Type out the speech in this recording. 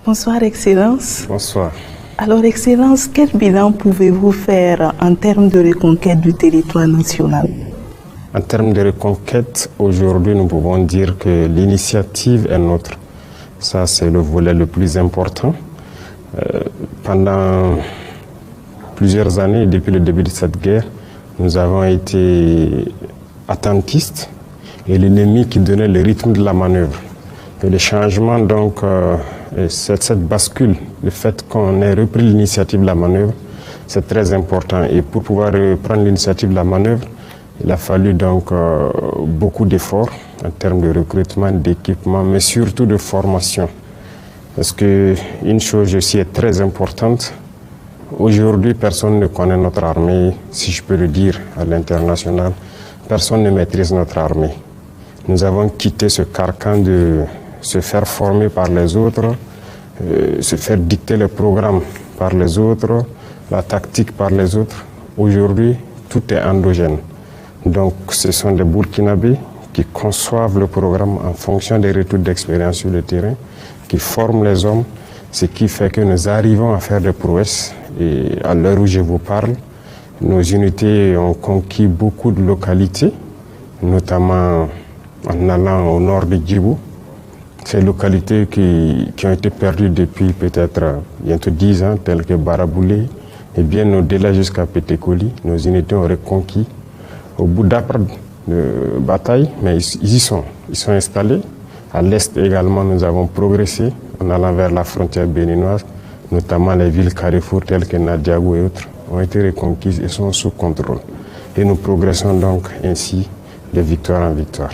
Bonsoir, Excellence. Bonsoir. Alors, Excellence, quel bilan pouvez-vous faire en termes de reconquête du territoire national? En termes de reconquête, aujourd'hui, nous pouvons dire que l'initiative est nôtre. Ça, c'est le volet le plus important. Pendant plusieurs années, depuis le début de cette guerre, nous avons été attentistes et l'ennemi qui donnait le rythme de la manœuvre. Et le changement, donc, cette bascule, le fait qu'on ait repris l'initiative de la manœuvre, c'est très important. Et pour pouvoir reprendre l'initiative de la manœuvre, il a fallu donc beaucoup d'efforts en termes de recrutement, d'équipement, mais surtout de formation. Parce qu'une chose aussi est très importante. Aujourd'hui, personne ne connaît notre armée, si je peux le dire, à l'international. Personne ne maîtrise notre armée. Nous avons quitté ce carcan de se faire former par les autres, se faire dicter le programme par les autres, la tactique par les autres. Aujourd'hui, tout est endogène. Donc, ce sont des Burkinabés qui conçoivent le programme en fonction des retours d'expérience sur le terrain, qui forment les hommes, ce qui fait que nous arrivons à faire des prouesses. Et à l'heure où je vous parle, nos unités ont conquis beaucoup de localités, notamment en allant au nord de Djibou. Ces localités qui ont été perdues depuis peut-être bientôt 10 ans, telles que Baraboulé, et bien au-delà jusqu'à Pétékoli, nos unités ont reconquis. Au bout d'après de bataille, mais ils y sont. Ils sont installés. À l'est également, nous avons progressé en allant vers la frontière béninoise, notamment les villes carrefour telles que Nadiago et autres ont été reconquises et sont sous contrôle. Et nous progressons donc ainsi de victoire en victoire.